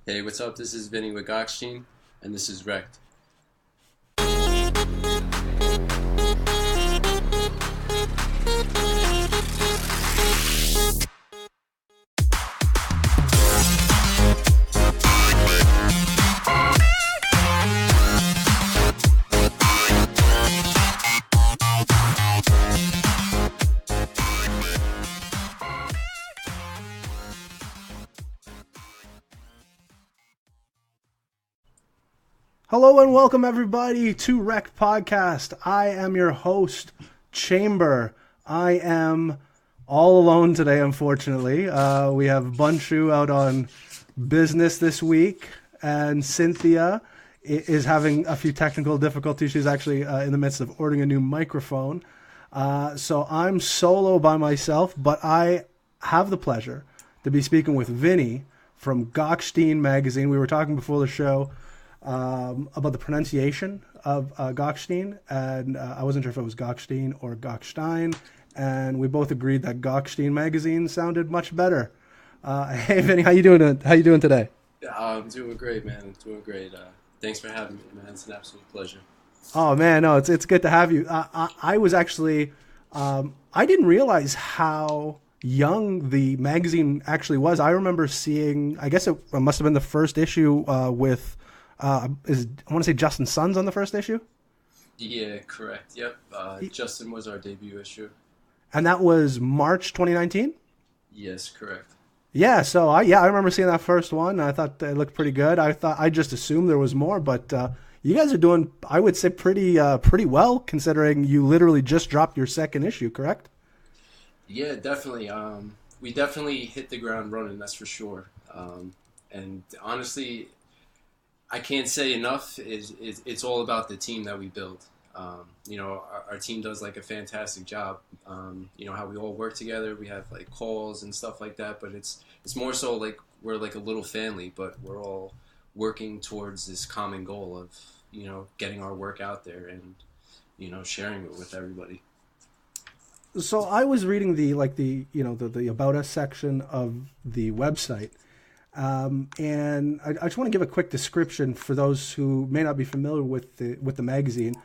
Hey, what's up? This is Vinny with Gokhshtein, and this is REKT. Hello and welcome everybody to REKT Podcast. I am your host, Chamber. I am all alone today, unfortunately. We have Bunchu out on business this week, and Cythia is having a few technical difficulties. She's actually in the midst of ordering a new microphone. So I'm solo by myself, but I have the pleasure to be speaking with Vinny from Gokhshtein Magazine. We were talking before the show about the pronunciation of Gokhshtein, and I wasn't sure if it was Gokhshtein or Gokhshtein, and we both agreed that Gokhshtein Magazine sounded much better. Hey Vinny, how you doing? How you doing today? I'm doing great, man. I'm doing great. Thanks for having me, man. It's an absolute pleasure. Oh man, no, it's good to have you. I was actually I didn't realize how young the magazine actually was. I remember seeing, I guess it must have been the first issue with. I want to say Justin Sons on the first issue? Yeah, correct. Yep. Justin was our debut issue. And that was March 2019? Yes, correct. Yeah, so I remember seeing that first one. I thought it looked pretty good. I just assumed there was more, but you guys are doing, I would say, pretty well, considering you literally just dropped your second issue, correct? Yeah, definitely. We definitely hit the ground running, that's for sure. And honestly, I can't say enough. It's all about the team that we build. Our team does like a fantastic job. How we all work together. We have like calls and stuff like that. But it's more so like we're like a little family, but we're all working towards this common goal of getting our work out there and sharing it with everybody. So I was reading the About Us section of the website. And I just want to give a quick description for those who may not be familiar with the magazine.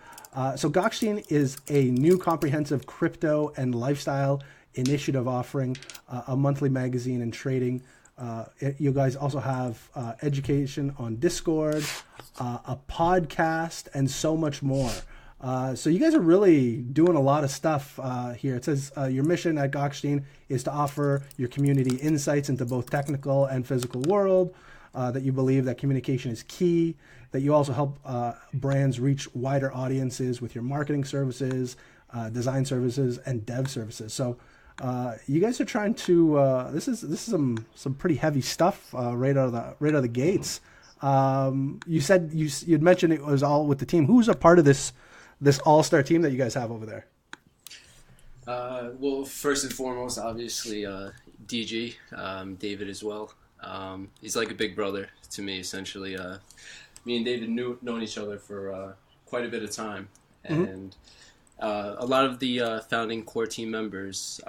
So Gokhshtein is a new comprehensive crypto and lifestyle initiative offering a monthly magazine and trading. You guys also have education on Discord, a podcast, and so much more. So you guys are really doing a lot of stuff here. It says your mission at Gokhshtein is to offer your community insights into both technical and physical world, that you believe that communication is key, that you also help brands reach wider audiences with your marketing services, design services, and dev services. So you guys are trying to, this is some pretty heavy stuff right out of the gates. You said you'd mentioned it was all with the team. Who's a part of this all-star team that you guys have over there? Well, first and foremost, obviously, DG, David as well. He's like a big brother to me, essentially. Me and David known each other for quite a bit of time. And a lot of the founding core team members,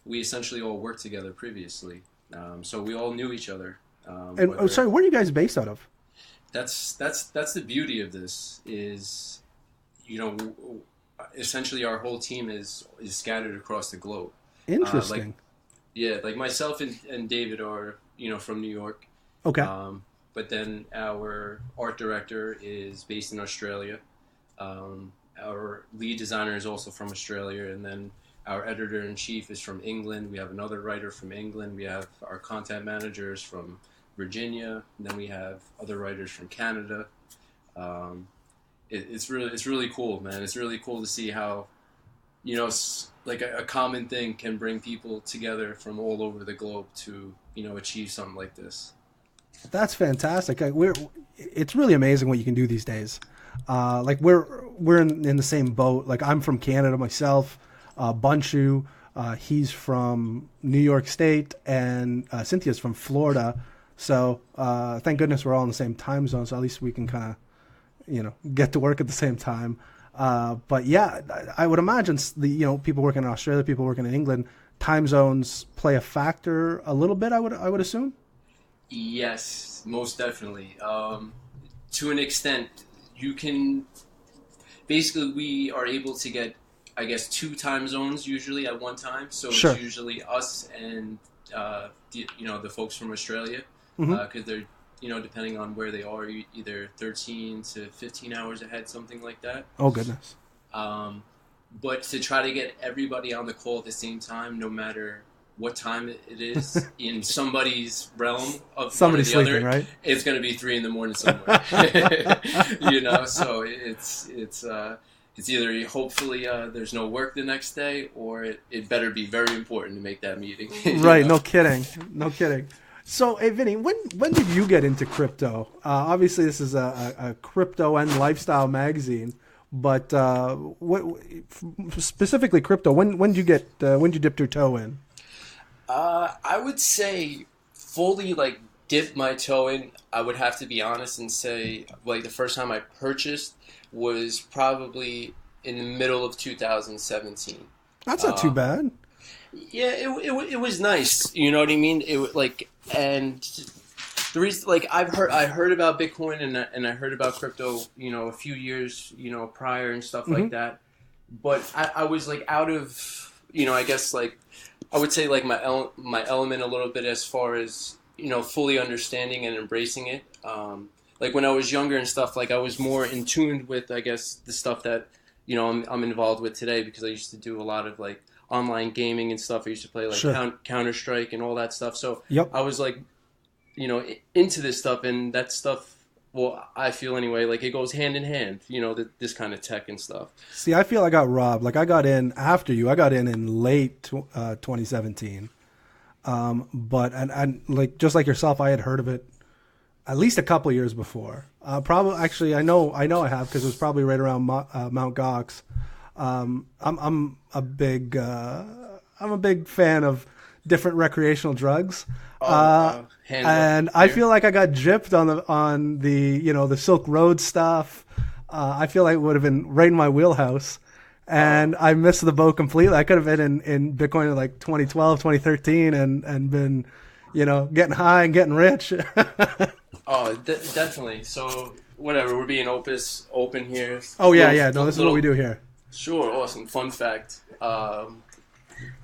we essentially all worked together previously. So we all knew each other. Sorry, where are you guys based out of? That's the beauty of this is... essentially our whole team is scattered across the globe. Interesting. Like myself and David are, from New York. Okay. But then our art director is based in Australia. Our lead designer is also from Australia. And then our editor-in-chief is from England. We have another writer from England. We have our content managers from Virginia. And then we have other writers from Canada. It's really cool, man. It's really cool to see how, like a common thing can bring people together from all over the globe to, achieve something like this. That's fantastic. It's really amazing what you can do these days. We're in the same boat. Like I'm from Canada myself. Bunchu, he's from New York State, and Cynthia's from Florida. So thank goodness we're all in the same time zone. So at least we can kind of get to work at the same time. But yeah, I would imagine people working in Australia, people working in England, time zones play a factor a little bit. I would assume. Yes, most definitely. To an extent, you can basically we are able to get, I guess, two time zones usually at one time. So Sure. it's usually us and the folks from Australia, Hmm. because they're depending on where they are, either 13 to 15 hours ahead, something like that. Oh goodness. Um, but to try to get everybody on the call at the same time, no matter what time it is in somebody's realm of one or Somebody's the sleeping, other, right? it's going to be 3 a.m. somewhere. So it's either hopefully there's no work the next day, or it better be very important to make that meeting. Right. No kidding. No kidding. So, hey, Vinny, when did you get into crypto? Obviously, this is a crypto and lifestyle magazine, but what specifically crypto? When did you when did you dip your toe in? I would say fully like dip my toe in. I would have to be honest and say like the first time I purchased was probably in the middle of 2017. That's not too bad. Yeah, it was nice. You know what I mean? And the reason like I heard about Bitcoin and I heard about crypto, a few years, prior and stuff like that. But I was like out of, I guess like I would say like my element a little bit as far as, fully understanding and embracing it. Like when I was younger and stuff, like I was more in tune with, I guess, the stuff that, I'm involved with today, because I used to do a lot of like online gaming and stuff. I used to play like Sure. Counter-Strike and all that stuff. So Yep. I was like, into this stuff, and that stuff, well, I feel anyway, like it goes hand in hand, this kind of tech and stuff. See, I feel I got robbed. Like I got in after you. I got in late 2017. But and like just like yourself, I had heard of it at least a couple years before. Probably actually, I know I have, because it was probably right around Mount Gox. I'm a big fan of different recreational drugs. Wow. And I feel like I got gypped on the Silk Road stuff. I feel like it would have been right in my wheelhouse. And I missed the boat completely. I could have been in Bitcoin in like 2012, 2013 and been, getting high and getting rich. Oh, definitely. So, whatever, we're being open here. Oh, yeah. No, this is what we do here. Sure, awesome. Fun fact.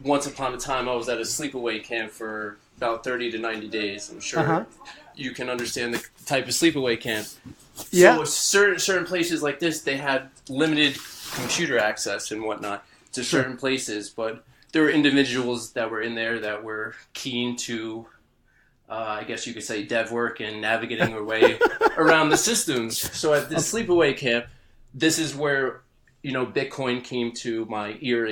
Once upon a time, I was at a sleepaway camp for about 30 to 90 days. I'm sure you can understand the type of sleepaway camp. Yeah. So certain places like this, they had limited computer access and whatnot to certain places, but there were individuals that were in there that were keen to, I guess you could say, dev work and navigating their way around the systems. So at this sleepaway camp, this is where, Bitcoin came to my ear,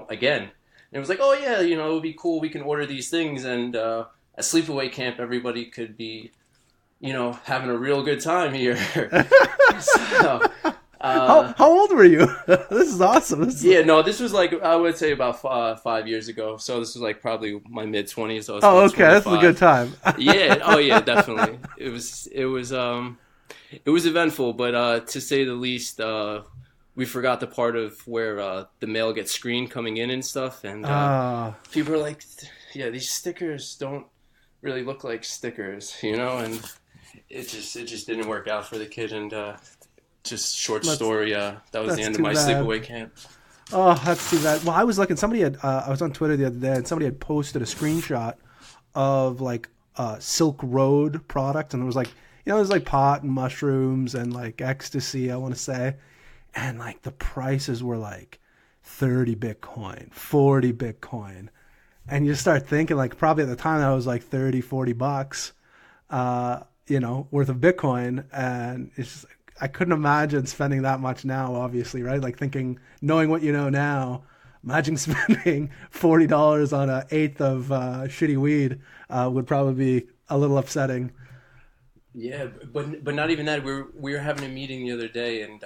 again. And it was like, oh yeah, it would be cool. We can order these things. And at sleepaway camp, everybody could be, having a real good time here. So, how old were you? This is awesome. This was like, I would say about 5 years ago. So this was like probably my mid-20s. So oh, okay. That's a good time. Yeah. Oh, yeah, definitely. It was eventful, but to say the least, we forgot the part of where the mail gets screened coming in and stuff. And people are like, yeah, these stickers don't really look like stickers, and it just didn't work out for the kid. And just short story, that was the end of my sleepaway camp. Oh, that's too bad. Well, I was looking. Somebody had. I was on Twitter the other day, and somebody had posted a screenshot of like Silk Road product, and it was like, it was like pot and mushrooms and like ecstasy, I want to say, and like the prices were like 30 Bitcoin, 40 Bitcoin, and you just start thinking like probably at the time that was like 30, 40 bucks, worth of Bitcoin, and it's just, I couldn't imagine spending that much now, obviously, right? Like thinking, knowing what you know now, imagine spending $40 on an eighth of shitty weed would probably be a little upsetting. Yeah, but not even that. We were having a meeting the other day, and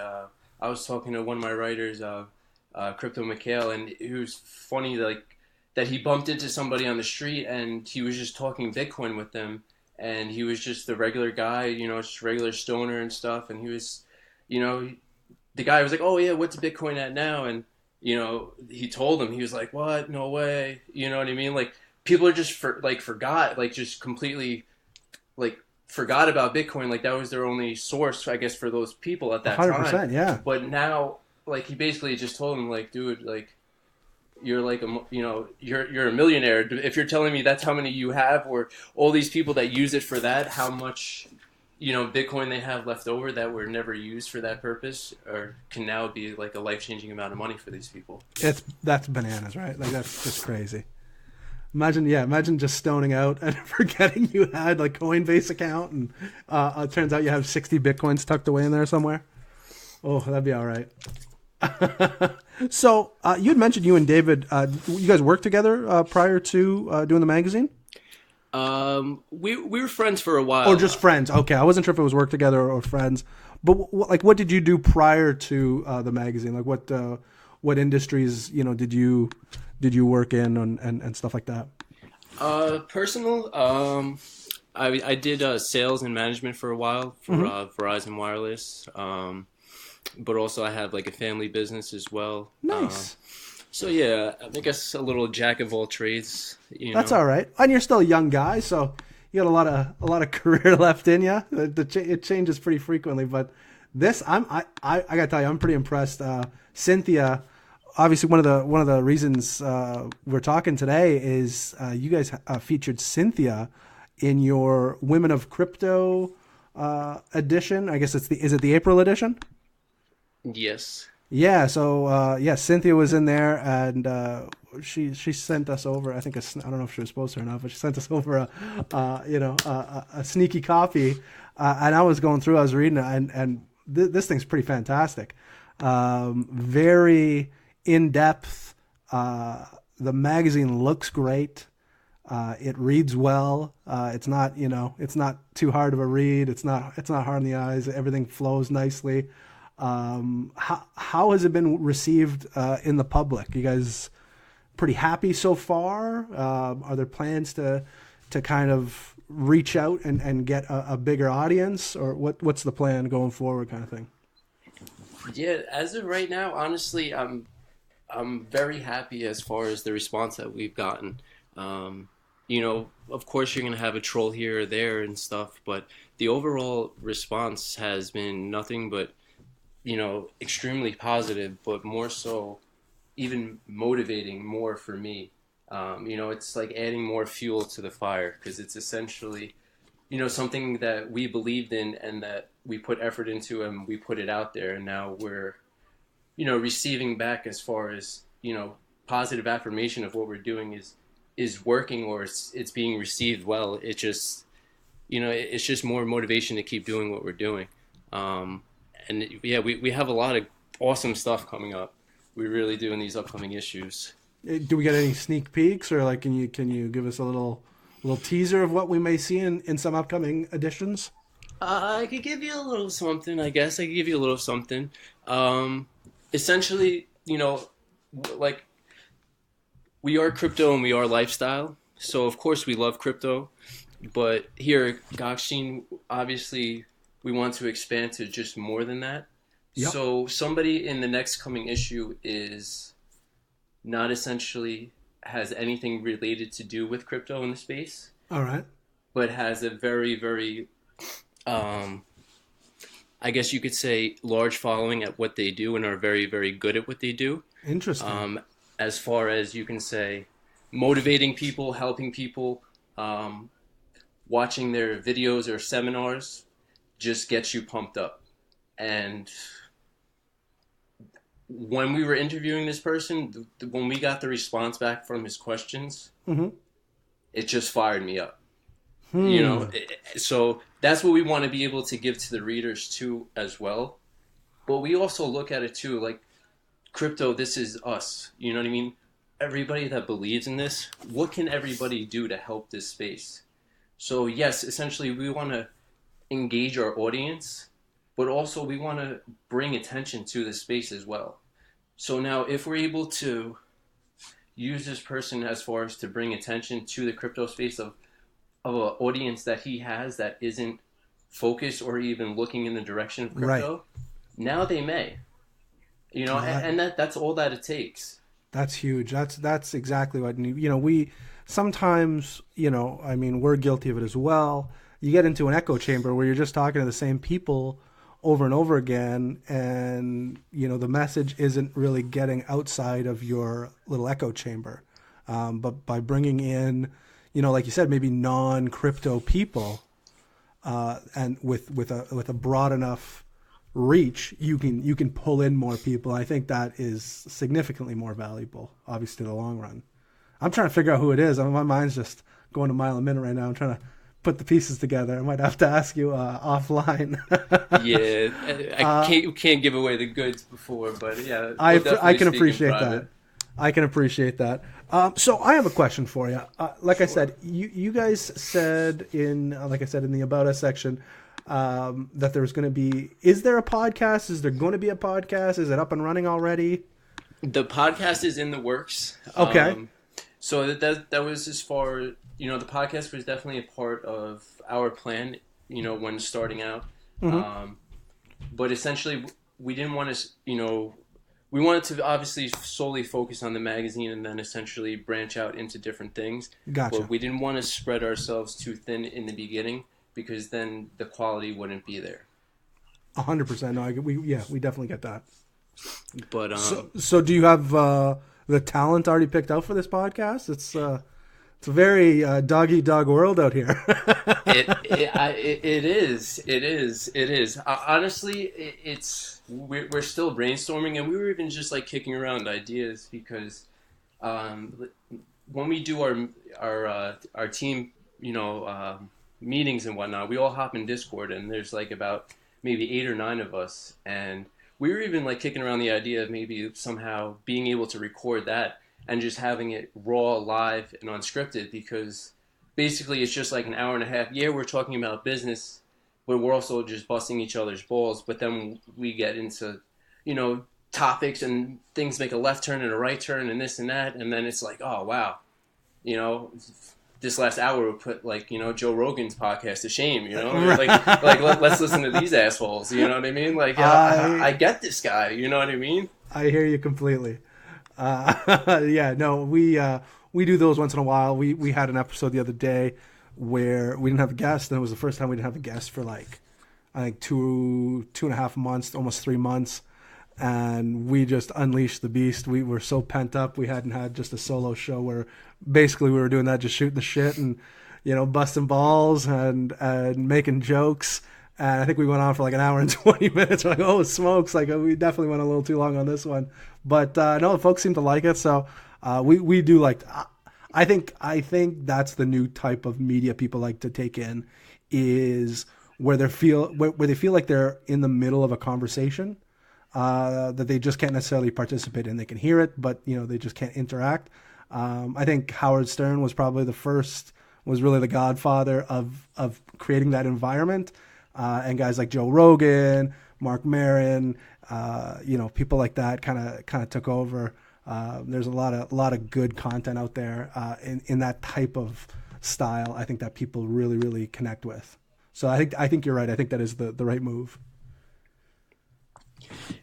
I was talking to one of my writers, Crypto Mikhail, and it was funny like that he bumped into somebody on the street, and he was just talking Bitcoin with them. And he was just the regular guy, just regular stoner and stuff. And he was, the guy was like, oh yeah, what's Bitcoin at now? And, he told him, he was like, what? No way. You know what I mean? Like people are just forgot, like just completely like forgot about Bitcoin. Like that was their only source, I guess, for those people at that 100%, time. yeah. But now, like he basically just told him, like, dude, like you're like you're a millionaire. If you're telling me that's how many you have, or all these people that use it for that, how much Bitcoin they have left over that were never used for that purpose, or can now be like a life-changing amount of money for these people. That's bananas, right? Like that's just crazy. Imagine just stoning out and forgetting you had like Coinbase account, and it turns out you have 60 Bitcoins tucked away in there somewhere. Oh, that'd be all right. So you had mentioned you and David, you guys worked together prior to doing the magazine? We were friends for a while. Or just friends? Okay, I wasn't sure if it was work together or friends. But what did you do prior to the magazine? Like what industries did you work in and stuff like that? Personal. I did sales and management for a while for Verizon Wireless. But also I have like a family business as well. Nice. So yeah, I guess a little jack of all trades. That's all right. And you're still a young guy, so you got a lot of career left in you. It changes pretty frequently, but this I gotta tell you, I'm pretty impressed. Cynthia, obviously one of the reasons we're talking today is you guys featured Cynthia in your Women of Crypto edition. I guess is it the April edition? Yes. Yeah. So Cynthia was in there, and she sent us over. I think I don't know if she was supposed to or not, but she sent us over a sneaky copy. And I was going through, I was reading it, and this thing's pretty fantastic. Very in depth. The magazine looks great. It reads well. It's not too hard of a read. It's not hard on the eyes. Everything flows nicely. How has it been received in the public? You guys pretty happy so far? Are there plans to kind of reach out and get a bigger audience, or what's the plan going forward, kind of thing? Yeah, as of right now, honestly, I'm very happy as far as the response that we've gotten. Of course you're going to have a troll here or there and stuff, but the overall response has been nothing but extremely positive, but more so even motivating more for me. It's like adding more fuel to the fire, because it's essentially, something that we believed in and that we put effort into and we put it out there. And now we're, receiving back as far as, positive affirmation of what we're doing is working, or it's being received well. It just, it's just more motivation to keep doing what we're doing. And yeah, we have a lot of awesome stuff coming up. We really do in these upcoming issues. Do we get any sneak peeks, or like can you give us a little teaser of what we may see in some upcoming editions? I could give you a little something, I guess. I could give you a little something. Essentially, like we are crypto and we are lifestyle. So of course we love crypto, but here at Gokhshtein, obviously we want to expand to just more than that. Yep. So somebody in the next coming issue is not essentially has anything related to do with crypto in the space. All right. But has a very, very, I guess you could say, large following at what they do and are very, very good at what they do. Interesting. As far as you can say, motivating people, helping people, watching their videos or seminars just gets you pumped up. And when we were interviewing this person, when we got the response back from his questions, it just fired me up. So that's what we want to be able to give to the readers too as well. But we also look at it too, like crypto, this is us. You know what I mean? Everybody that believes in this, what can everybody do to help this space? So yes, essentially we want to engage our audience, but also we want to bring attention to the space as well. So now if we're able to use this person as far as to bring attention to the crypto space of an audience that he has that isn't focused or even looking in the direction of crypto, right, now they may. And that's all that it takes. That's huge. That's exactly what we sometimes, we're guilty of it as well. you get into an echo chamber where you're just talking to the same people over and over again, and the message isn't really getting outside of your little echo chamber. But by bringing in, like you said, maybe non-crypto people, and with a broad enough reach, you can pull in more people. I think that is significantly more valuable, obviously, in the long run. I'm trying to figure out who it is. My mind's just going a mile a minute right now. I'm trying to put the pieces together. I might have to ask you offline. Yeah, I can't give away the goods before, but yeah, I can appreciate that. I can appreciate that. So I have a question for you. Like I said, you guys said in the About Us section that there was going to be. Is there a podcast? Is there going to be a podcast? Is it up and running already? The podcast is in the works. Okay. So that was as far. The podcast was definitely a part of our plan. When starting out. Mm-hmm. But essentially, we didn't want to. We wanted to obviously solely focus on the magazine and then essentially branch out into different things. Gotcha. But we didn't want to spread ourselves too thin in the beginning because then the quality wouldn't be there. 100%. No, we definitely get that. But so do you have the talent already picked out for this podcast? It's a very dog eat dog world out here. It is. Honestly, we're still brainstorming, and we were even just like kicking around ideas because when we do our team, meetings and whatnot, we all hop in Discord, and there's like about maybe 8 or 9 of us, and we were even like kicking around the idea of maybe somehow being able to record that and just having it raw, live, and unscripted, because basically it's just like an hour and a half. Yeah, we're talking about business, but we're also just busting each other's balls. But then we get into, topics and things make a left turn and a right turn and this and that. And then it's like, oh, wow. This last hour would put Joe Rogan's podcast to shame, let's listen to these assholes. You know what I mean? I get this guy. You know what I mean? I hear you completely. We do those once in a while. We had an episode the other day where we didn't have a guest, and it was the first time we didn't have a guest for I think 2.5 months, almost 3 months, and we just unleashed the beast. We were so pent up. We hadn't had just a solo show where basically we were doing that, just shooting the shit and busting balls and making jokes. And I think we went on for an hour and 20 minutes. We're like, oh, smokes. We definitely went a little too long on this one. But no, folks seem to like it. So we do like, I think that's the new type of media people like to take in, is where they feel like they're in the middle of a conversation that they just can't necessarily participate in. They can hear it, but they just can't interact. I think Howard Stern was probably was really the godfather of creating that environment. And guys like Joe Rogan, Mark Maron, people like that kind of took over. There's a lot of good content out there in that type of style. I think that people really, really connect with. So I think you're right. I think that is the right move.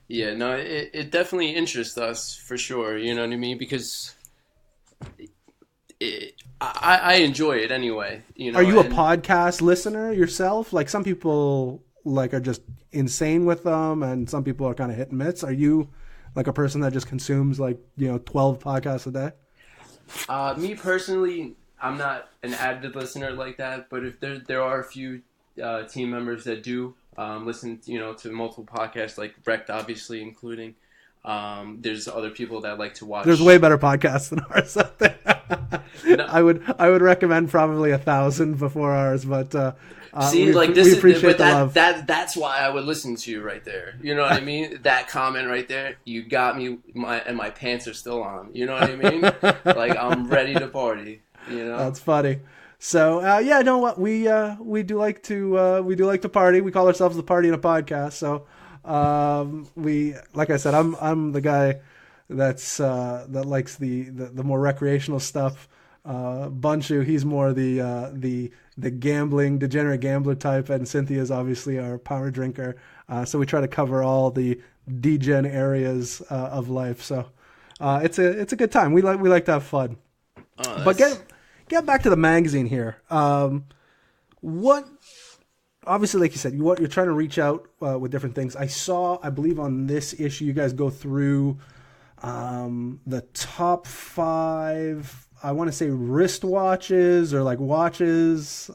Yeah, no, it definitely interests us for sure. You know what I mean? Because I enjoy it anyway. Are you a podcast listener yourself? Like some people are just insane with them, and some people are kind of hit and miss. Are you like a person that just consumes 12 podcasts a day? Me personally, I'm not an avid listener like that. But if there are a few team members that do listen, to multiple podcasts, like REKT, obviously including. There's other people that like to watch. There's way better podcasts than ours out there. No. I would recommend probably 1,000 before ours, but see, we appreciate the love. That's why I would listen to you right there. You know what I mean? That comment right there, you got me. My pants are still on. You know what I mean? I'm ready to party. That's funny. So we do like to party. We call ourselves the Party in a Podcast. So. Like I said, I'm the guy that likes the more recreational stuff. Bunchu, he's more the degenerate gambler type, and Cynthia's obviously our power drinker. So we try to cover all the degen areas of life. So it's a good time. We like to have fun. But get back to the magazine here. what, obviously, like you said, you're trying to reach out with different things. I believe on this issue, you guys go through the top 5, I want to say wristwatches or like watches.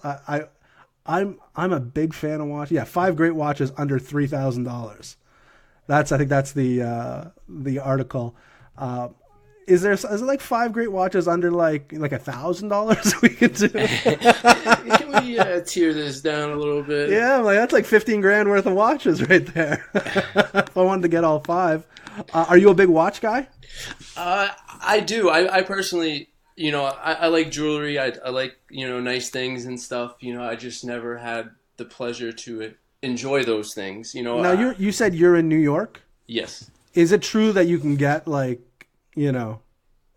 I'm a big fan of watches. Yeah, 5 great watches under $3,000. I think that's the article. Is it like 5 great watches under like $1,000 we could do? Can we tear this down a little bit? Yeah, like that's like 15 grand worth of watches right there. If I wanted to get all 5. Are you a big watch guy? I do. I personally, I like jewelry. I like, nice things and stuff. I just never had the pleasure to enjoy those things. Now, you said you're in New York? Yes. Is it true that you can get like, the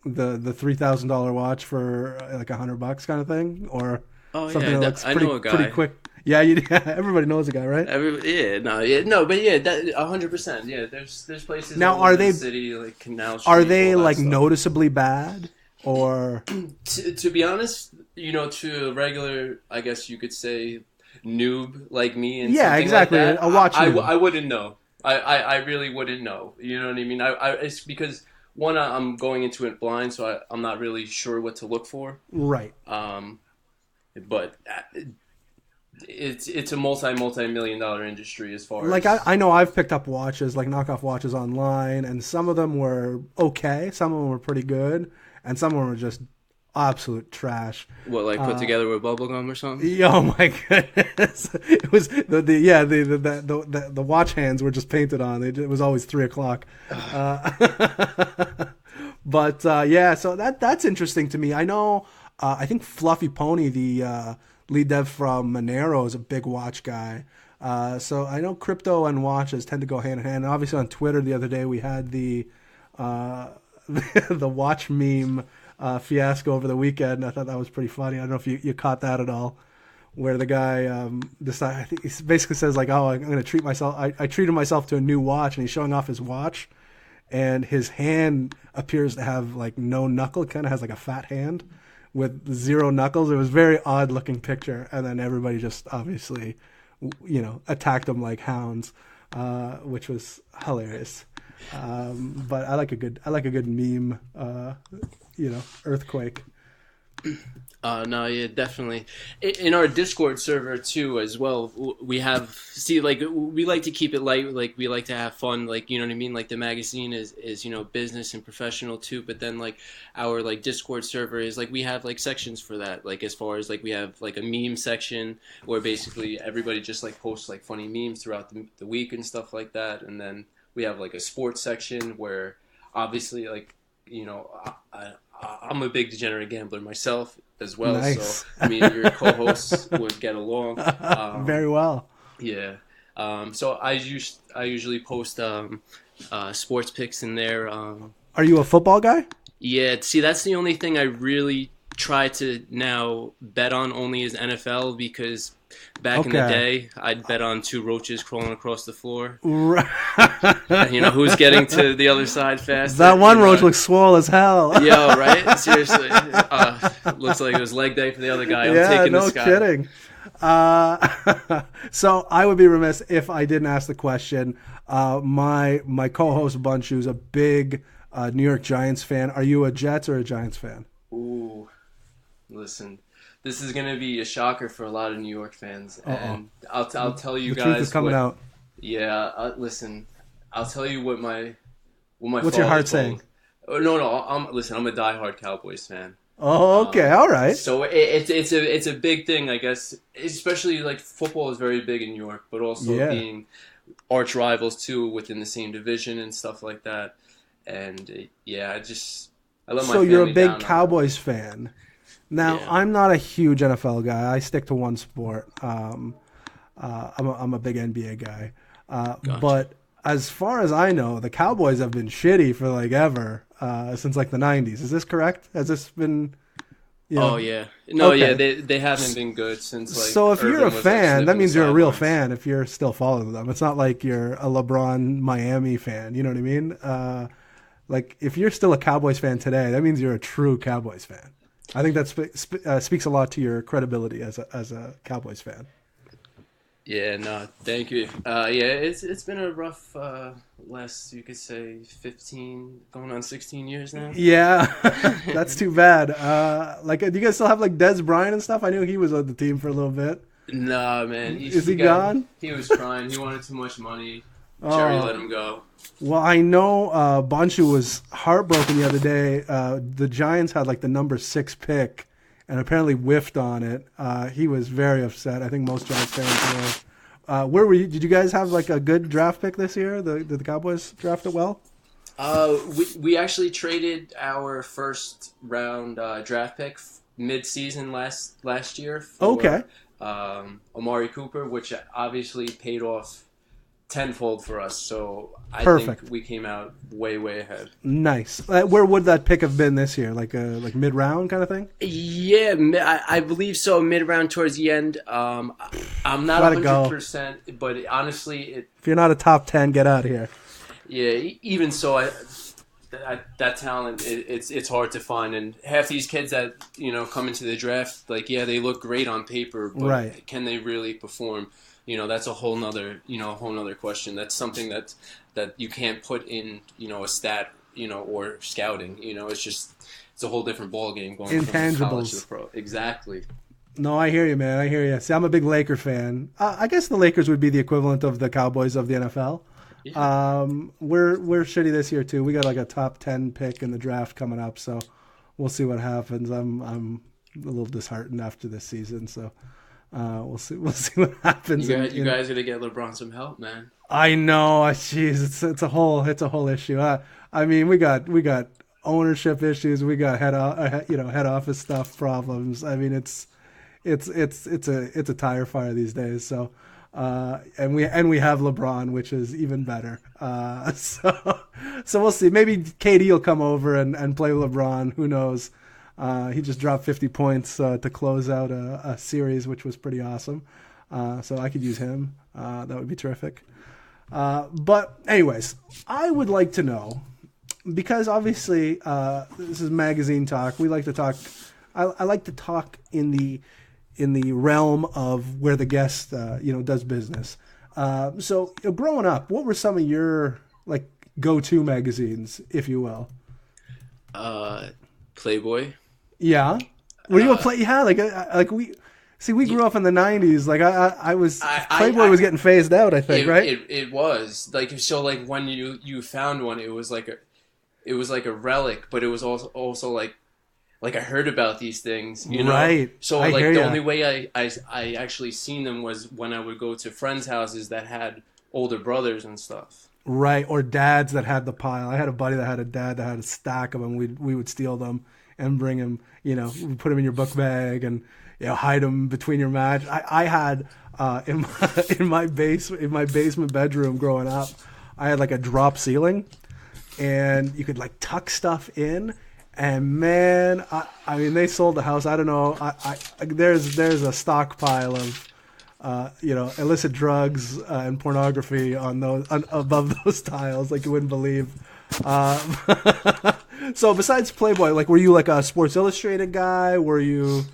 $3,000 watch for like $100 kind of thing, or something that looks I know a guy. Pretty quick? Yeah, everybody knows a guy, right? But yeah, that 100%. Yeah, there's places now. Are they in the city like Canal Street? Are they like noticeably bad, or to be honest, to a regular, I guess you could say, noob like me, and yeah, exactly, like that, a watch. I wouldn't know. I really wouldn't know. You know what I mean? It's because one, I'm going into it blind, so I'm not really sure what to look for. Right. But it's a multi-million-dollar industry as far like as... I know I've picked up watches, like knockoff watches online, and some of them were okay, some of them were pretty good, and some of them were just absolute trash. What, like put together with bubblegum or something? Oh my goodness! It was the watch hands were just painted on. It was always 3:00. But yeah, so that's interesting to me. I know. I think Fluffy Pony, the lead dev from Monero, is a big watch guy. So I know crypto and watches tend to go hand in hand. And obviously on Twitter the other day we had the watch meme fiasco over the weekend. I thought that was pretty funny. I don't know if you caught that at all, where the guy decided, I think he basically says like, "Oh, I'm going to treat myself. I treated myself to a new watch," and he's showing off his watch, and his hand appears to have like no knuckle. It kind of has like a fat hand with 0 knuckles. It was a very odd looking picture, and then everybody just obviously, attacked him like hounds, which was hilarious. But I like a good meme, earthquake. No, yeah, definitely. In our Discord server too, as well, we we like to keep it light. Like we like to have fun. Like, you know what I mean. Like the magazine is business and professional too. But then like our like Discord server is like we have like sections for that. Like as far as like we have like a meme section where basically everybody just like posts like funny memes throughout the week and stuff like that. And then we have like a sports section where obviously like I'm a big degenerate gambler myself as well. Nice. So me and your co-hosts would get along very well. Yeah. So I usually post sports picks in there. Are you a football guy? Yeah. See, that's the only thing I really try to now bet on only is NFL, because back in the day I'd bet on 2 roaches crawling across the floor. Right. Who's getting to the other side faster. That one roach looks swole as hell. Yo, right? Seriously. Looks like it was leg day for the other guy. I'm taking this guy. No kidding. So I would be remiss if I didn't ask the question. My co-host Bunchu is a big New York Giants fan. Are you a Jets or a Giants fan? Ooh, listen. This is going to be a shocker for a lot of New York fans, and I'll tell you guys. The truth is coming out. Yeah, listen. I'll tell you what my What's your heart saying? No. I'm a diehard Cowboys fan. Oh, okay, all right. So it's a big thing, I guess. Especially like football is very big in New York, but also being arch rivals too within the same division and stuff like that. And I love my family. So you're a big Cowboys fan. Now, I'm not a huge NFL guy. I stick to one sport. I'm a big NBA guy. Gotcha. But as far as I know, the Cowboys have been shitty for like ever, since like the 90s. Is this correct? Has this been... Oh, yeah. No, okay. They haven't been good since like... So if you're a fan, that means you're a real fan if you're still following them. It's not like you're a LeBron Miami fan. You know what I mean? Like, if you're still a Cowboys fan today, that means you're a true Cowboys fan. I think that speaks a lot to your credibility as a Cowboys fan. Yeah, no, thank you. Yeah, it's been a rough last, you could say, 15, going on 16 years now. Yeah, that's too bad. Do you guys still have like Des Bryant and stuff? I knew he was on the team for a little bit. Nah, man. Is he gone? He was trying. He wanted too much money. Jerry let him go. Well, I know Bunchu was heartbroken the other day. The Giants had like the number 6 pick and apparently whiffed on it. He was very upset. I think most Giants fans were. Where were you? Did you guys have like a good draft pick this year? Did the Cowboys draft it well? We actually traded our first round draft pick mid-season last year for Amari Cooper, which obviously paid off tenfold for us. So I think we came out way ahead. Nice. Where would that pick have been this year? Like mid-round kind of thing? Yeah, I believe so. Mid-round towards the end. I'm not 100%, but honestly, if you're not a top 10, get out of here. Yeah, even so, that talent, it's hard to find, and half these kids that come into the draft, like they look great on paper, but can they really perform? That's a whole nother question. That's something that you can't put in a stat or scouting. It's a whole different ballgame going from college to the pro. Exactly. No, I hear you, man. I hear you. See, I'm a big Laker fan. I guess the Lakers would be the equivalent of the Cowboys of the NFL. Yeah. We're shitty this year too. We got like a top 10 pick in the draft coming up, so we'll see what happens. I'm a little disheartened after this season, so we'll see what happens. You guys got to get LeBron some help, man. I know. Jeez, it's a whole issue. I mean, we got ownership issues. We got head office stuff problems. I mean, it's a tire fire these days. So. And we have LeBron, which is even better. So we'll see. Maybe KD will come over and play LeBron. Who knows? He just dropped 50 points to close out a series, which was pretty awesome. So I could use him. That would be terrific. But anyways, I would like to know, because obviously this is magazine talk. We like to talk. I like to talk in the realm of where the guest, does business. So growing up, what were some of your like go-to magazines, if you will? Playboy. Yeah. Were you a play? Yeah, we grew up in the 90s. Like Playboy was getting phased out, I think, right? It was like when you found one, it was like a relic, but it was also like I heard about these things, Right. So the only way I actually seen them was when I would go to friends' houses that had older brothers and stuff. Right, or dads that had the pile. I had a buddy that had a dad that had a stack of them. We would steal them and bring them. We'd put them in your book bag and hide them between your match. I had in my basement bedroom growing up, I had like a drop ceiling, and you could like tuck stuff in. And man, I mean, they sold the house. I don't know. There's a stockpile of, illicit drugs and pornography on those above those tiles, like you wouldn't believe. So besides Playboy, like, were you like a Sports Illustrated guy? Were you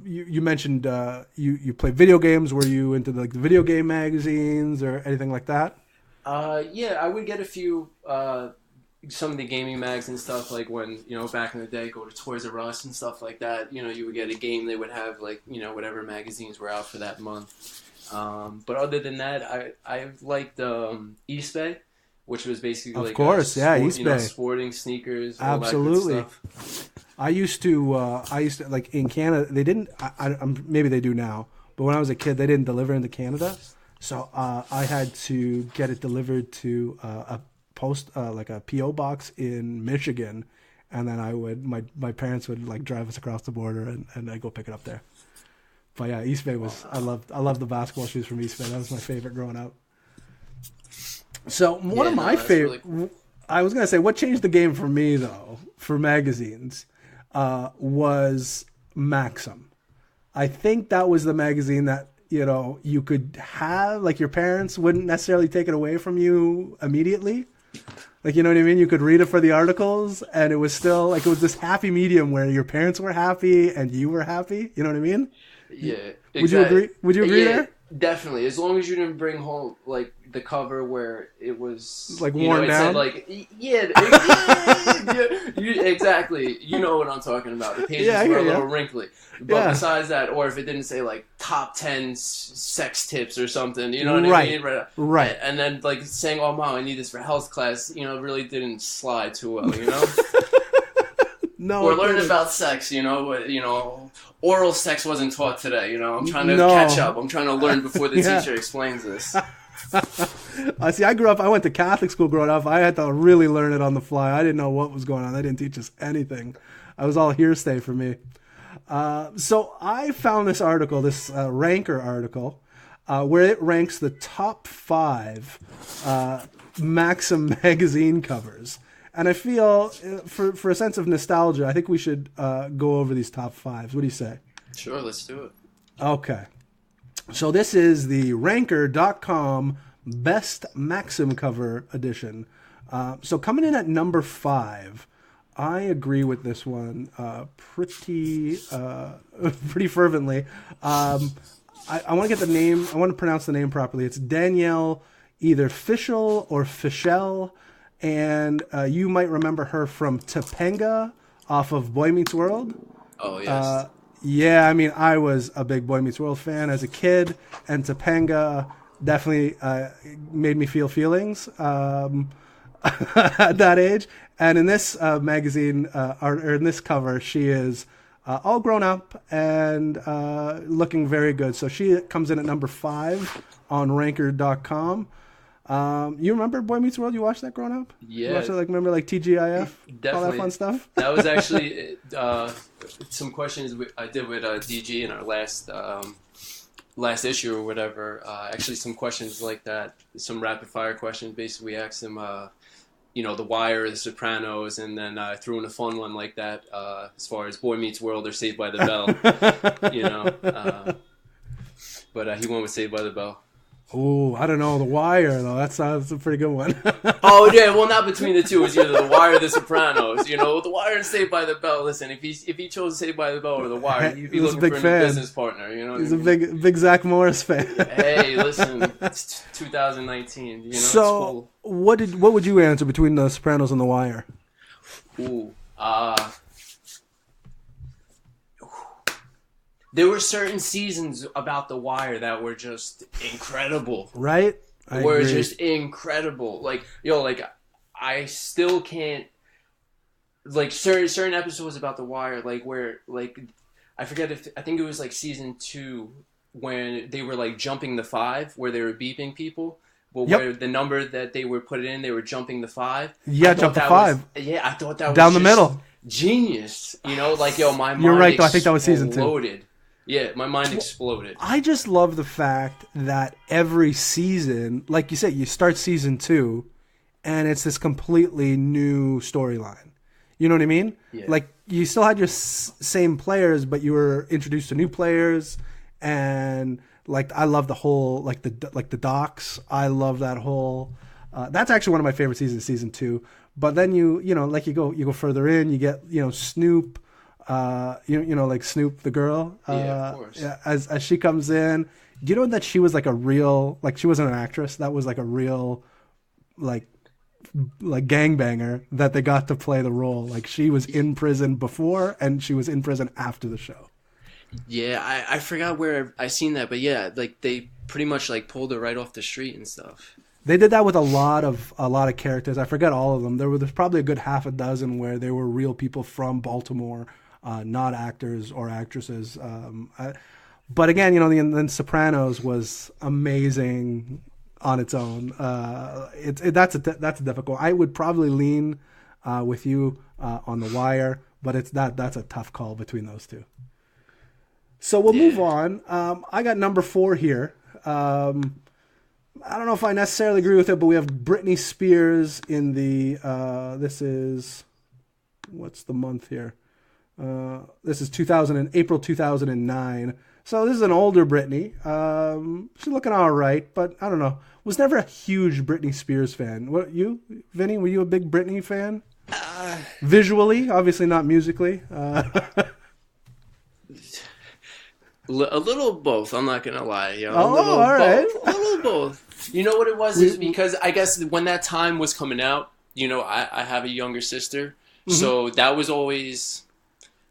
you mentioned you play video games? Were you into the video game magazines or anything like that? Yeah, I would get a few. Some of the gaming mags and stuff, like when, back in the day, go to Toys R Us and stuff like that, you would get a game, they would have like, whatever magazines were out for that month. But other than that, I liked East Bay, which was basically East Bay. Sporting sneakers, absolutely. all that good stuff. I used to like in Canada, they didn't, maybe they do now, but when I was a kid, they didn't deliver into Canada. So I had to get it delivered to a post like a PO box in Michigan, and then I would my parents would like drive us across the border and I'd go pick it up there. But yeah, East Bay was I loved the basketball shoes from East Bay. That was my favorite growing up. So one of my favorite, really cool. I was gonna say, what changed the game for me though for magazines was Maxim. I think that was the magazine that you could have, like, your parents wouldn't necessarily take it away from you immediately. Like, you know what I mean? You could read it for the articles, and it was still like it was this happy medium where your parents were happy and you were happy. You know what I mean? Yeah. Exactly. Would you agree? Would you agree there? Definitely. As long as you didn't bring home like the cover where it was like worn down. Said, like exactly. You know what I'm talking about. The pages were a little wrinkly. But besides that, or if it didn't say like top 10 sex tips or something, you know what I mean? Right. And then like saying, "Oh, mom, I need this for health class," really didn't slide too well, you know. No. We're learning about sex, oral sex wasn't taught today, I'm trying to catch up. I'm trying to learn before the teacher explains this. See, I went to Catholic school growing up. I had to really learn it on the fly. I didn't know what was going on. They didn't teach us anything. I was all hearsay for me. So I found this article, this Ranker article, where it ranks the top 5 Maxim Magazine covers. And I feel, for a sense of nostalgia, I think we should go over these top 5s. What do you say? Sure, let's do it. Okay. So this is the Ranker.com Best Maxim Cover Edition. So coming in at number 5, I agree with this one pretty fervently. I want to get the name. I want to pronounce the name properly. It's Danielle, either Fischel or Fischel. And you might remember her from Topanga off of Boy Meets World. Oh, yes. Yeah, I mean, I was a big Boy Meets World fan as a kid, and Topanga definitely made me feel feelings at that age. And in this magazine, or in this cover, she is all grown up and looking very good. So she comes in at number 5 on Ranker.com. You remember Boy Meets World? You watched that growing up? Yeah. You watched it, remember TGIF? Definitely. All that fun stuff? That was actually some questions I did with DG in our last issue or whatever. Actually, some questions like that, some rapid fire questions. Basically, we asked him, The Wire, The Sopranos, and then I threw in a fun one like that as far as Boy Meets World or Saved by the Bell. But he went with Saved by the Bell. Oh, I don't know. The Wire, though. That's a pretty good one. Oh, yeah. Well, not between the two. It's either The Wire or The Sopranos. The Wire and Saved by the Bell. Listen, if he chose Saved by the Bell or The Wire, he'd be looking for a new business partner. He's a big Zach Morris fan. Hey, listen. It's 2019. So, it's cool. What would you answer between The Sopranos and The Wire? Ooh. There were certain seasons about The Wire that were just incredible. Right? I agree. Just incredible. I still can't... certain episodes about The Wire, where, I forget I think it was, season 2, when they were, jumping the 5, where they were beeping people. But where the number that they were putting in, they were jumping the 5. Yeah, jump the 5. I thought that was down the middle. Genius. My mind You're right, though. I think that was season 2. Yeah, my mind exploded. I just love the fact that every season, like you said, you start season 2, and it's this completely new storyline. You know what I mean? Yeah. You still had your same players, but you were introduced to new players, and I love the whole the docs. I love that whole. That's actually one of my favorite seasons, season 2. But then you go further in, you get Snoop. Snoop the girl. Yeah, of course. As she comes in, do you know that she was a real she wasn't an actress? That was a real gangbanger that they got to play the role. She was in prison before and she was in prison after the show. Yeah, I forgot where I seen that, but yeah, they pretty much pulled her right off the street and stuff. They did that with a lot of characters. I forget all of them. There's probably a good half a dozen where they were real people from Baltimore. Not actors or actresses. But again, then Sopranos was amazing on its own. That's a difficult. I would probably lean with you on The Wire, but that's a tough call between those two. So we'll move on. I got number 4 here. I don't know if I necessarily agree with it, but we have Britney Spears in the. This is what's the month here? This is April 2009. So this is an older Britney. She's looking all right, but I don't know. Was never a huge Britney Spears fan. What, you, Vinny? Were you a big Britney fan? Visually, obviously not musically. A little both. I'm not gonna lie. You know, all right. A little both. You know what it was? Is because I guess when that time was coming out, you know, I have a younger sister, so that was always,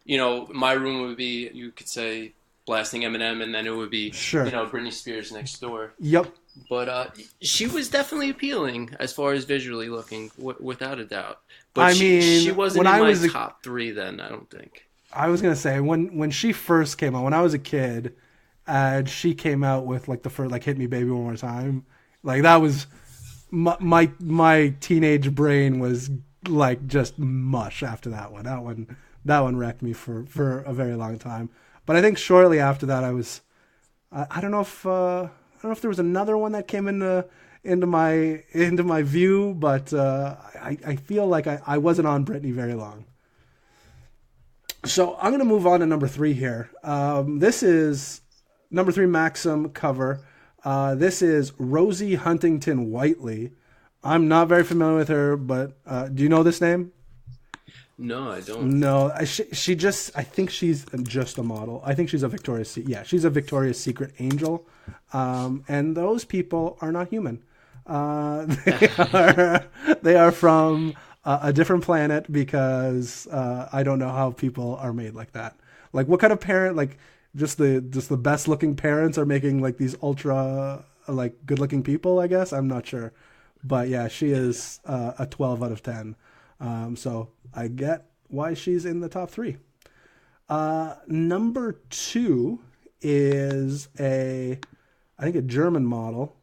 you know, my room would be, you could say, blasting Eminem, and then it would be, you know, Britney Spears next door. Yep. But she was definitely appealing as far as visually looking, without a doubt. But she wasn't in my top 3 then, I don't think. I was gonna say when she first came out, when I was a kid, and she came out with like the first like "Hit Me Baby One More Time," like that was my teenage brain was like just mush after that one. That one wrecked me for a very long time. But I think shortly after that, I don't know if there was another one that came into my view, but I feel like I wasn't on Britney very long. So I'm going to move on to number 3 here. This is number 3 Maxim cover. This is Rosie Huntington Whiteley. I'm not very familiar with her, but do you know this name? No, I don't. No, she just, I think she's just a model. I think she's a she's a Victoria's Secret angel. And those people are not human. They are from a different planet, because I don't know how people are made like that. Like, what kind of parent, like just the best looking parents are making like these ultra like good looking people, I guess. I'm not sure. But yeah, she is a 12 out of 10. So I get why she's in the top 3. Number 2 is I think a German model.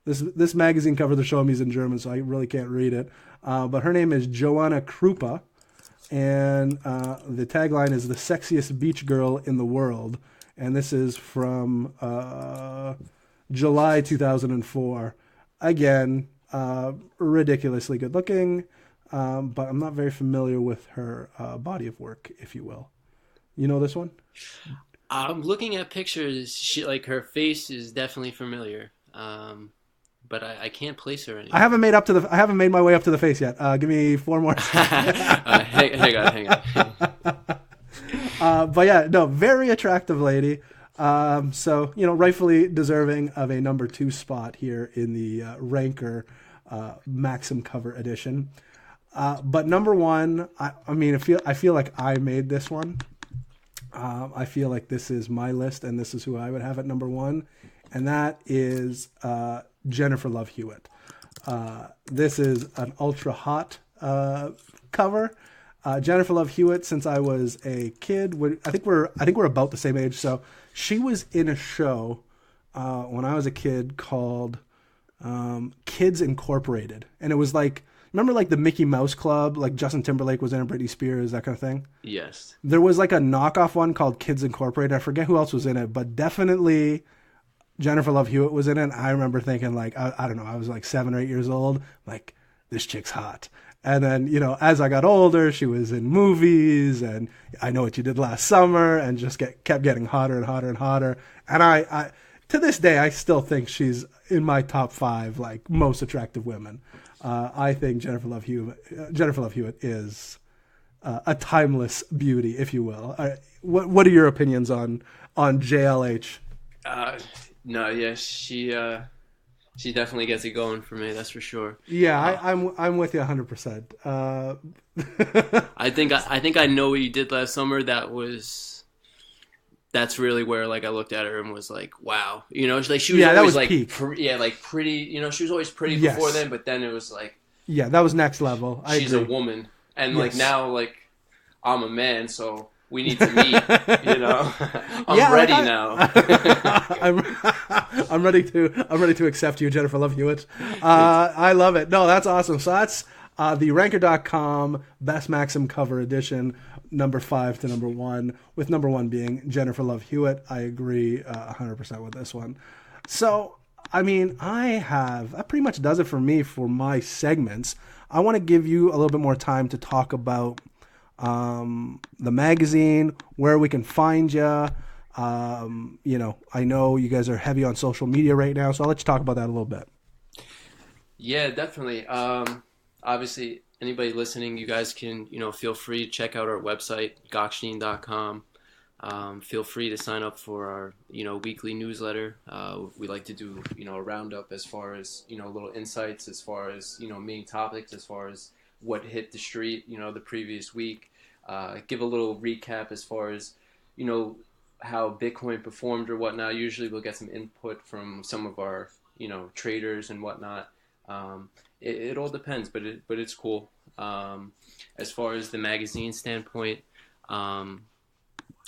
This magazine cover they're showing me is in German, so I really can't read it. But her name is Joanna Krupa, and the tagline is "the sexiest beach girl in the world." And this is from July 2004. Again, ridiculously good looking, but I'm not very familiar with her body of work, if you will. You know this one? I'm looking at pictures. Like, her face is definitely familiar. But I can't place her anymore. I haven't made my way up to the face yet. Give me 4 more. Hang on. But yeah, no, very attractive lady. So, you know, rightfully deserving of a number 2 spot here in the Ranker Maxim cover edition. But number 1, I feel like I made this one. I feel like this is my list, and this is who I would have at number 1, and that is Jennifer Love Hewitt. This is an ultra hot cover. Jennifer Love Hewitt, since I was a kid, I think we're about the same age. So she was in a show when I was a kid called Kids Incorporated, and it was like, remember like the Mickey Mouse Club, like Justin Timberlake was in it, Britney Spears, that kind of thing. Yes. There was like a knockoff one called Kids Incorporated. I forget who else was in it, but definitely Jennifer Love Hewitt was in it. I remember thinking, like, I don't know, I was like 7 or 8 years old, like, this chick's hot. And then, you know, as I got older, she was in movies and I Know What You Did Last Summer, and just kept getting hotter and hotter and hotter. And I to this day, I still think she's in my top 5, like, most attractive women. I think Jennifer Love Hewitt is a timeless beauty, if you will. What are your opinions on JLH? No, yeah, she definitely gets it going for me. That's for sure. Yeah, I'm with you 100%. I think I Know What You Did Last Summer. That's really where, like, I looked at her and was like, wow, you know, like she was always like like pretty, you know, she was always pretty before then, but then it was like, yeah, that was next level. She's a woman, and like now, like, I'm a man, so we need to meet, you know. I'm ready now. I'm ready to accept you, Jennifer Love Hewitt. I love it. No, that's awesome. So that's the Ranker.com Best Maxim Cover Edition, number 5 to number 1, with number 1 being Jennifer Love Hewitt. I agree 100% with this one. So, I mean, that pretty much does it for me for my segments. I want to give you a little bit more time to talk about the magazine, where we can find you, I know you guys are heavy on social media right now, so I'll let you talk about that a little bit. Yeah, definitely. Obviously, anybody listening, you guys can, feel free to check out our website, Gokhshtein.com. Feel free to sign up for our, weekly newsletter. We like to do, a roundup as far as, little insights as far as, main topics, as far as what hit the street, the previous week. Give a little recap as far as, how Bitcoin performed or whatnot. Usually we'll get some input from some of our, traders and whatnot. It all depends, but it's cool. As far as the magazine standpoint,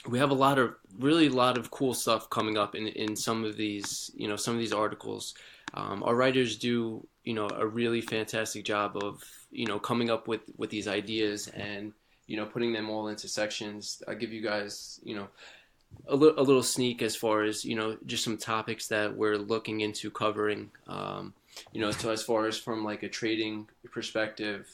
we have a lot of cool stuff coming up in some of these, some of these articles. Our writers do, a really fantastic job of, coming up with these ideas and, putting them all into sections. I'll give you guys, a little sneak as far as, just some topics that we're looking into covering. So as far as from like a trading perspective,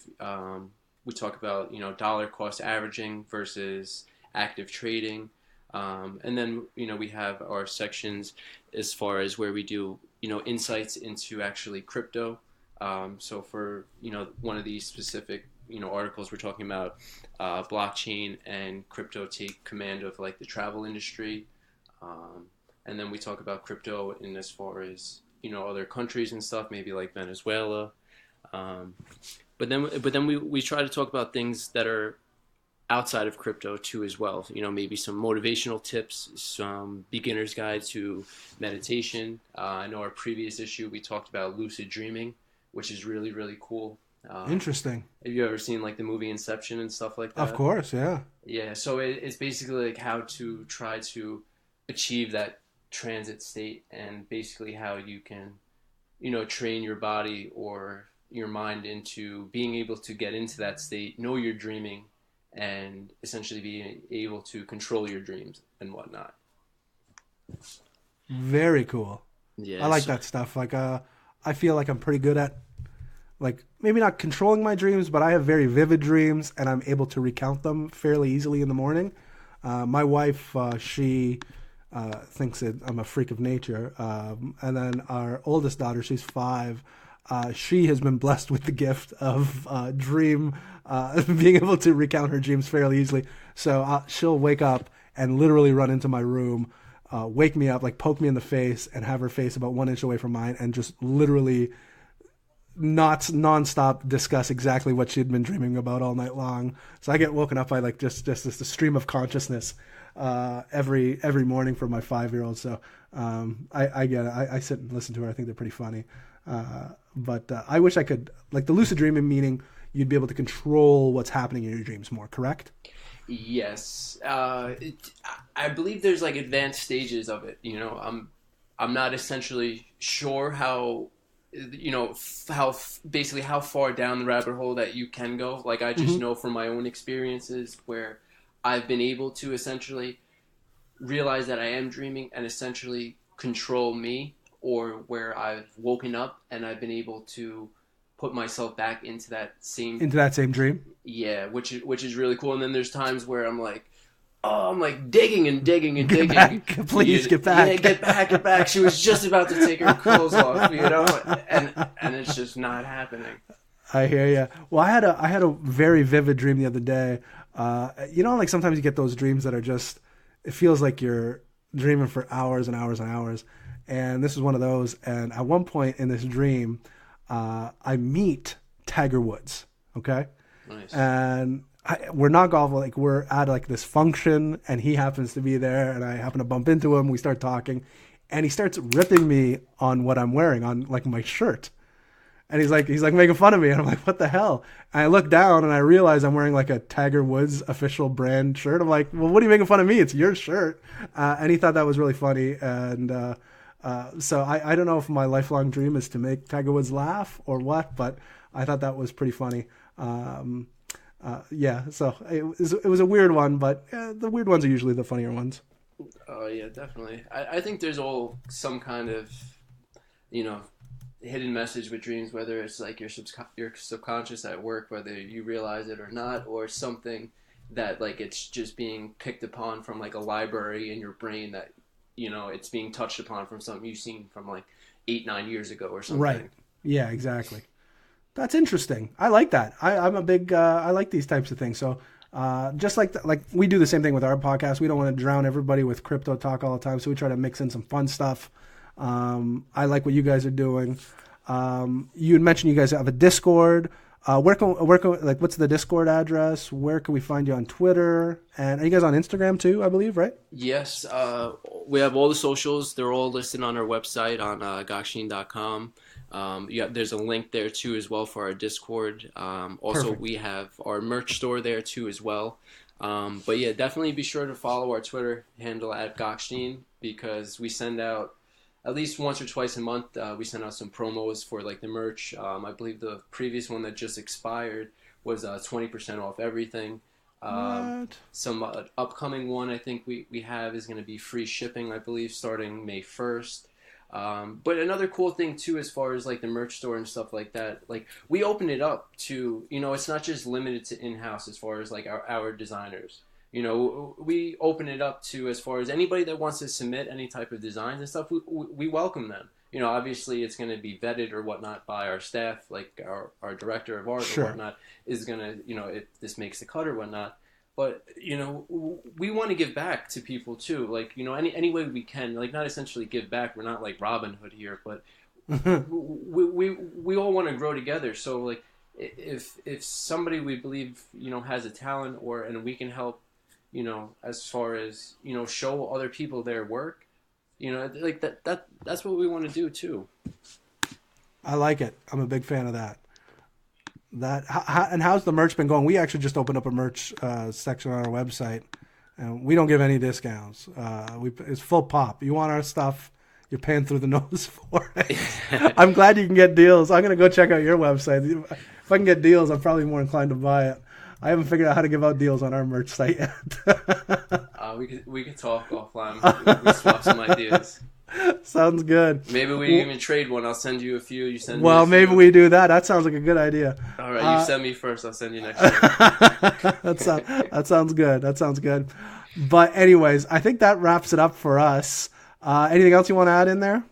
we talk about, dollar cost averaging versus active trading. And then, we have our sections as far as where we do, insights into actually crypto. So for, one of these specific, articles, we're talking about blockchain and crypto take command of like the travel industry. And then we talk about crypto in as far as, other countries and stuff, maybe like Venezuela. But then we try to talk about things that are outside of crypto too as well. Maybe some motivational tips, some beginner's guide to meditation. I know our previous issue, we talked about lucid dreaming, which is really, really cool. Interesting. Have you ever seen like the movie Inception and stuff like that? Of course, yeah. Yeah, so it's basically like how to try to achieve that transit state and basically how you can, train your body or your mind into being able to get into that state, know you're dreaming, and essentially be able to control your dreams and whatnot. Very cool. Yeah, I like that stuff. Like, I feel like I'm pretty good at, like, maybe not controlling my dreams, but I have very vivid dreams, and I'm able to recount them fairly easily in the morning. My wife, she thinks that I'm a freak of nature. And then our oldest daughter, she's 5. She has been blessed with the gift of being able to recount her dreams fairly easily. So she'll wake up and literally run into my room, wake me up, like poke me in the face, and have her face about 1 inch away from mine, and just literally nonstop discuss exactly what she'd been dreaming about all night long. So I get woken up by like just this stream of consciousness every morning from my 5-year-old. So I get it. I sit and listen to her. I think they're pretty funny. But I wish I could, like the lucid dreaming, meaning you'd be able to control what's happening in your dreams more, correct? Yes. I believe there's like advanced stages of it. I'm not essentially sure how far down the rabbit hole that you can go. Like I just know from my own experiences where I've been able to essentially realize that I am dreaming and essentially control me, or where I've woken up and I've been able to put myself back into that same dream. Yeah, which is really cool. And then there's times where I'm like digging and digging and digging. Please get back. Yeah, get back. She was just about to take her clothes off, and it's just not happening. I hear you. Well, I had a very vivid dream the other day. Like sometimes you get those dreams that are just, it feels like you're dreaming for hours and hours and hours. And this is one of those. And at one point in this dream, I meet Tiger Woods. Okay. Nice. And we're not golfing. Like we're at like this function, and he happens to be there, and I happen to bump into him. We start talking, and he starts ripping me on what I'm wearing, on like my shirt. And he's like making fun of me, and I'm like, what the hell? And I look down and I realize I'm wearing like a Tiger Woods official brand shirt. I'm like, well, what are you making fun of me? It's your shirt. And he thought that was really funny. And so I don't know if my lifelong dream is to make Tiger Woods laugh or what, but I thought that was pretty funny. So it was a weird one, but the weird ones are usually the funnier ones. Oh yeah, definitely. I think there's all some kind of, hidden message with dreams, whether it's like your subconscious at work, whether you realize it or not, or something that like it's just being picked upon from like a library in your brain that, you know, it's being touched upon from something you've seen from like 8-9 years ago or something. Right. Yeah, exactly. That's interesting. I like that. I'm a big, I like these types of things. So just like we do the same thing with our podcast. We don't want to drown everybody with crypto talk all the time. So we try to mix in some fun stuff. I like what you guys are doing. You had mentioned you guys have a Discord. What's the Discord address? Where can we find you on Twitter? And are you guys on Instagram too, I believe, right? Yes. We have all the socials. They're all listed on our website on Gokhshtein.com. There's a link there too as well for our Discord. Also, Perfect. we have our merch store there too as well. But yeah, definitely be sure to follow our Twitter handle at Gokhshtein, because we send out at least once or twice a month. We send out some promos for like the merch. I believe the previous one that just expired was 20% off everything. Some upcoming one I think we have is going to be free shipping, I believe, starting May 1st. But another cool thing too, as far as like the merch store and stuff like that, like we open it up to, you know, it's not just limited to in-house as far as like our designers. You know, we open it up to as far as anybody that wants to submit any type of designs and stuff, we welcome them. You know, obviously it's going to be vetted or whatnot by our staff, like our director of art Sure. or whatnot is going to, you know, if this makes the cut or whatnot. But, you know, we want to give back to people too. Like, you know, any way we can, like not essentially give back. We're not like Robin Hood here, but we all want to grow together. So like if somebody we believe, you know, has a talent and we can help, you know, as far as, you know, show other people their work, you know, like that's what we want to do too. I like it. I'm a big fan of that. And how's the merch been going? We actually just opened up a merch section on our website, and we don't give any discounts. It's full pop. You want our stuff, you're paying through the nose for it. I'm glad you can get deals. I'm going to go check out your website. If I can get deals, I'm probably more inclined to buy it. I haven't figured out how to give out deals on our merch site yet. We could talk offline. We swap some ideas. Sounds good. Maybe we even trade one. I'll send you a few. You send me Well, a few. maybe we do that. That sounds like a good idea. All right, you send me first. I'll send you next time. That sounds good. That sounds good. But anyways, I think that wraps it up for us. Anything else you want to add in there?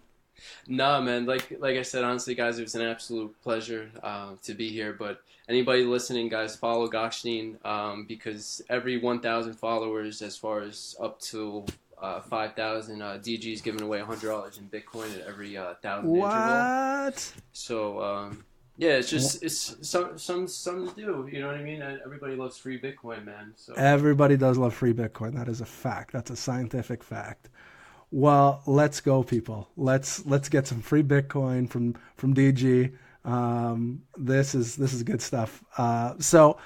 No, man. Like I said, honestly, guys, it was an absolute pleasure to be here. But anybody listening, guys, follow Gokhshtein because every 1,000 followers, as far as up to 5,000, DG is giving away $100 in Bitcoin at every 1,000 interval. What? So yeah, it's something to do. You know what I mean? Everybody loves free Bitcoin, man. So Everybody does love free Bitcoin. That is a fact. That's a scientific fact. Well, let's go, people. Let's get some free Bitcoin from DG. This is good stuff. So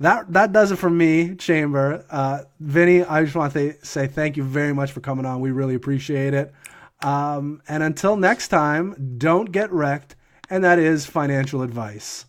that does it for me, Chamber. Vinny, I just want to say thank you very much for coming on. We really appreciate it. And until next time, don't get wrecked, and that is financial advice.